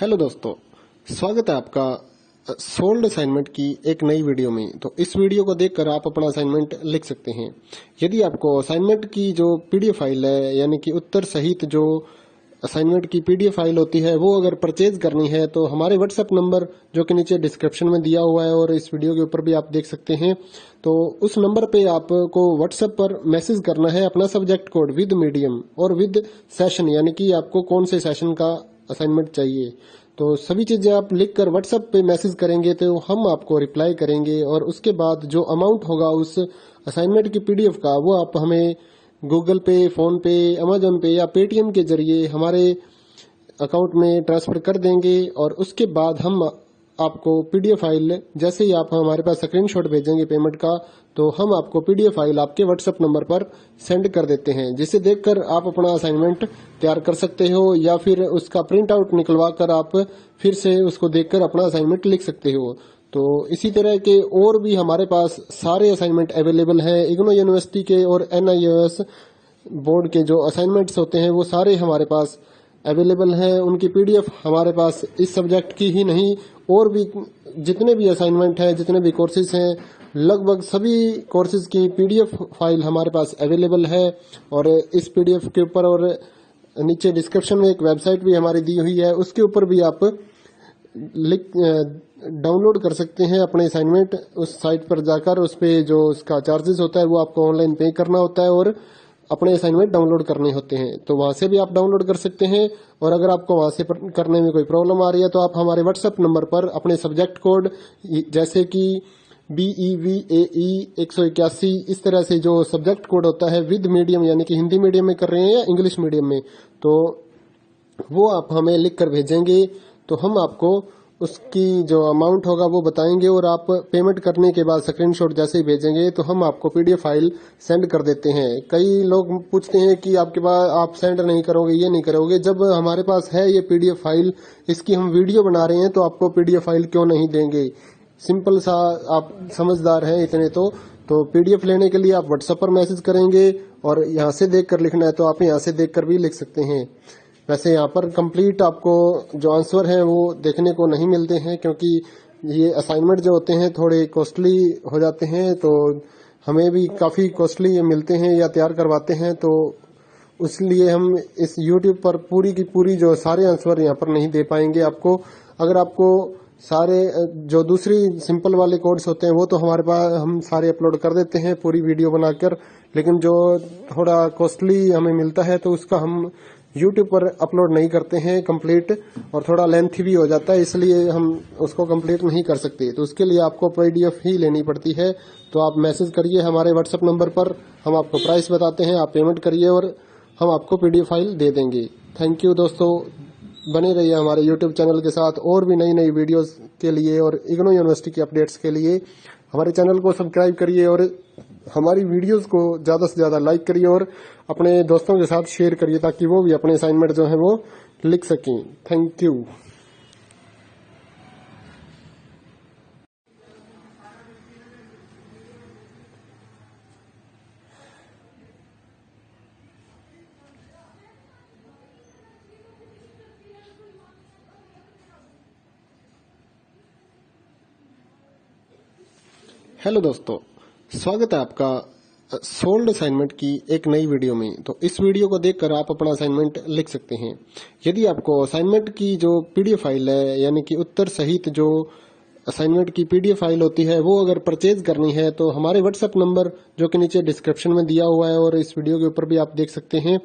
Hello दोस्तों, स्वागत है आपका सोल्ड असाइनमेंट की एक नई वीडियो में। तो इस वीडियो को देखकर आप अपना असाइनमेंट लिख सकते हैं। यदि आपको असाइनमेंट की जो पीडीएफ फाइल है, यानी कि उत्तर सहित जो असाइनमेंट की पीडीएफ फाइल होती है, वो अगर परचेज करनी है तो हमारे व्हाट्सएप नंबर जो कि नीचे डिस्क्रिप्शन में दिया हुआ है और इस वीडियो के ऊपर भी आप देख सकते हैं, तो उस नंबर पे आपको व्हाट्सएप पर मैसेज करना है अपना सब्जेक्ट कोड विद मीडियम और विद सेशन, यानी कि आपको कौन से सेशन का असाइनमेंट चाहिए। तो सभी चीजें आप लिखकर व्हाट्सएप पे मैसेज करेंगे तो हम आपको रिप्लाई करेंगे और उसके बाद जो अमाउंट होगा उस असाइनमेंट की पीडीएफ का, वो आप हमें गूगल पे, फोन पे, अमेजोन पे या पेटीएम के जरिए हमारे अकाउंट में ट्रांसफर कर देंगे। और उसके बाद हम आपको पीडीएफ फाइल, जैसे ही आप हमारे पास स्क्रीनशॉट भेजेंगे पेमेंट का, तो हम आपको पीडीएफ फाइल आपके व्हाट्सएप नंबर पर सेंड कर देते हैं, जिसे देखकर आप अपना असाइनमेंट तैयार कर सकते हो या फिर उसका प्रिंट आउट निकलवा कर आप फिर से उसको देखकर अपना असाइनमेंट लिख सकते हो। तो इसी तरह के और भी हमारे पास सारे असाइनमेंट अवेलेबल हैं। इग्नो यूनिवर्सिटी के और एनआईओएस बोर्ड के जो असाइनमेंट्स होते हैं वो सारे हमारे पास अवेलेबल हैं। उनकी पीडीएफ हमारे पास इस सब्जेक्ट की ही नहीं, और भी जितने भी असाइनमेंट हैं, जितने भी कोर्सेज हैं, लगभग सभी कोर्सेज की पीडीएफ फाइल हमारे पास अवेलेबल है। और इस पीडीएफ के ऊपर और नीचे डिस्क्रिप्शन में एक वेबसाइट भी हमारी दी हुई है, उसके ऊपर भी आप डाउनलोड कर सकते हैं अपने असाइनमेंट। उस साइट पर जाकर उस पे जो उसका चार्जेस होता है वो आपको ऑनलाइन पे करना होता है और अपने असाइनमेंट डाउनलोड करने होते हैं, तो वहां से भी आप डाउनलोड कर सकते हैं। और अगर आपको वहां से करने में कोई प्रॉब्लम आ रही है तो आप हमारे व्हाट्सएप नंबर पर अपने सब्जेक्ट कोड, जैसे कि BEVAE 181, इस तरह से जो सब्जेक्ट कोड होता है विद मीडियम, यानी कि हिंदी मीडियम में कर रहे हैं या इंग्लिश मीडियम में, तो वो आप हमें लिख कर भेजेंगे तो हम आपको उसकी जो अमाउंट होगा वो बताएंगे। और आप पेमेंट करने के बाद स्क्रीनशॉट जैसे ही भेजेंगे तो हम आपको पीडीएफ फाइल सेंड कर देते हैं। कई लोग पूछते हैं कि आपके पास आप सेंड नहीं करोगे, ये नहीं करोगे। जब हमारे पास है ये पीडीएफ फाइल, इसकी हम वीडियो बना रहे हैं, तो आपको पीडीएफ फाइल क्यों नहीं देंगे। सिंपल सा, आप समझदार हैं इतने तो पीडीएफ लेने के लिए आप व्हाट्सएप पर मैसेज करेंगे और यहाँ से देख कर लिखना है तो आप यहाँ से देख कर भी लिख सकते हैं। वैसे यहाँ पर कंप्लीट आपको जो आंसर है वो देखने को नहीं मिलते हैं, क्योंकि ये असाइनमेंट जो होते हैं थोड़े कॉस्टली हो जाते हैं, तो हमें भी काफ़ी कॉस्टली ये मिलते हैं या तैयार करवाते हैं, तो इसलिए हम इस यूट्यूब पर पूरी की पूरी जो सारे आंसर यहाँ पर नहीं दे पाएंगे आपको। अगर आपको सारे जो दूसरी सिंपल वाले कोड्स होते हैं वो तो हमारे पास हम सारे अपलोड कर देते हैं पूरी वीडियो बनाकर, लेकिन जो थोड़ा कॉस्टली हमें मिलता है तो उसका हम यूट्यूब पर अपलोड नहीं करते हैं कंप्लीट, और थोड़ा लेंथी भी हो जाता है, इसलिए हम उसको कंप्लीट नहीं कर सकते। तो उसके लिए आपको पीडीएफ ही लेनी पड़ती है। तो आप मैसेज करिए हमारे व्हाट्सएप नंबर पर, हम आपको प्राइस बताते हैं, आप पेमेंट करिए और हम आपको पीडीएफ फाइल दे देंगे। थैंक यू दोस्तों, बने रहिए हमारे यूट्यूब चैनल के साथ और भी नई नई वीडियोस के लिए और इग्नो यूनिवर्सिटी की अपडेट्स के लिए हमारे चैनल को सब्सक्राइब करिए और हमारी वीडियोस को ज़्यादा से ज़्यादा लाइक करिए और अपने दोस्तों के साथ शेयर करिए, ताकि वो भी अपने असाइनमेंट जो है वो लिख सकें। Thank you. हेलो दोस्तों, स्वागत है आपका सोल्ड असाइनमेंट की एक नई वीडियो में। तो इस वीडियो को देखकर आप अपना असाइनमेंट लिख सकते हैं। यदि आपको असाइनमेंट की जो पीडीएफ फाइल है, यानी कि उत्तर सहित जो असाइनमेंट की पीडीएफ फाइल होती है, वो अगर परचेज करनी है तो हमारे व्हाट्सएप नंबर जो कि नीचे डिस्क्रिप्शन में दिया हुआ है और इस वीडियो के ऊपर भी आप देख सकते हैं,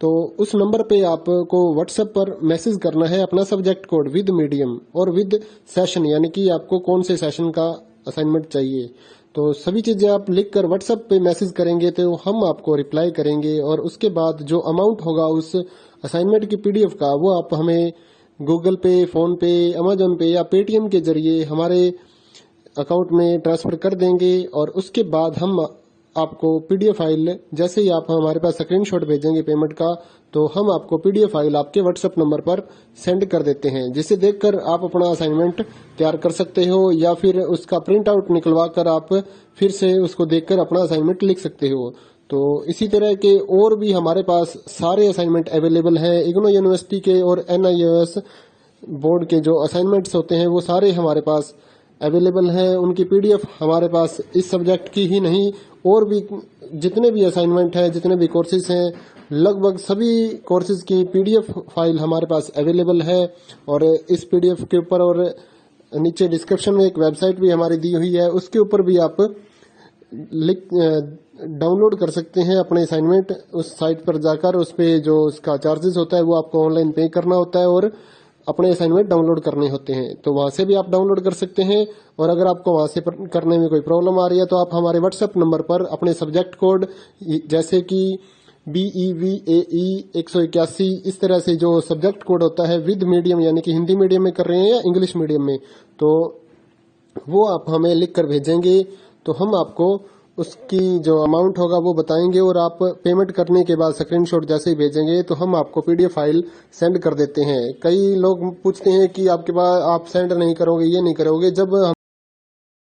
तो उस नंबर पे आपको व्हाट्सएप पर मैसेज करना है अपना सब्जेक्ट कोड विद मीडियम और विद सेशन, यानी कि आपको कौन से सेशन का असाइनमेंट चाहिए। तो सभी चीजें आप लिखकर व्हाट्सएप पे मैसेज करेंगे तो हम आपको रिप्लाई करेंगे और उसके बाद जो अमाउंट होगा उस असाइनमेंट की पीडीएफ का, वो आप हमें गूगल पे, फोन पे, अमेजोन पे या पेटीएम के जरिए हमारे अकाउंट में ट्रांसफर कर देंगे। और उसके बाद हम आपको पीडीएफ फाइल, जैसे ही आप हमारे पास स्क्रीनशॉट भेजेंगे पेमेंट का, तो हम आपको पीडीएफ फाइल आपके व्हाट्सएप नंबर पर सेंड कर देते हैं, जिसे देखकर आप अपना असाइनमेंट तैयार कर सकते हो या फिर उसका प्रिंट आउट निकलवा कर आप फिर से उसको देखकर अपना असाइनमेंट लिख सकते हो। तो इसी तरह के और भी हमारे पास सारे असाइनमेंट अवेलेबल हैं। इग्नो यूनिवर्सिटी के और एनआईओएस बोर्ड के जो असाइनमेंट्स होते हैं वो सारे हमारे पास अवेलेबल है। उनकी पीडीएफ हमारे पास इस सब्जेक्ट की ही नहीं और भी जितने भी असाइनमेंट हैं, जितने भी कोर्सेज हैं, लगभग सभी कोर्सेज की पीडीएफ फाइल हमारे पास अवेलेबल है। और इस पीडीएफ के ऊपर और नीचे डिस्क्रिप्शन में एक वेबसाइट भी हमारी दी हुई है, उसके ऊपर भी आप डाउनलोड कर सकते हैं अपने असाइनमेंट। उस साइट पर जाकर उस पे जो उसका चार्जेस होता है वो आपको ऑनलाइन पे करना होता है और अपने असाइनमेंट डाउनलोड करने होते हैं, तो वहां से भी आप डाउनलोड कर सकते हैं। और अगर आपको वहां से करने में कोई प्रॉब्लम आ रही है तो आप हमारे व्हाट्सएप नंबर पर अपने सब्जेक्ट कोड जैसे कि BEVAE 181 इस तरह से जो सब्जेक्ट कोड होता है विद मीडियम यानी कि हिंदी मीडियम में कर रहे हैं या इंग्लिश मीडियम में, तो वो आप हमें लिख कर भेजेंगे तो हम आपको उसकी जो अमाउंट होगा वो बताएंगे और आप पेमेंट करने के बाद स्क्रीनशॉट जैसे ही भेजेंगे तो हम आपको पीडीएफ फाइल सेंड कर देते हैं। कई लोग पूछते हैं कि आपके पास आप सेंड नहीं करोगे, ये नहीं करोगे। जब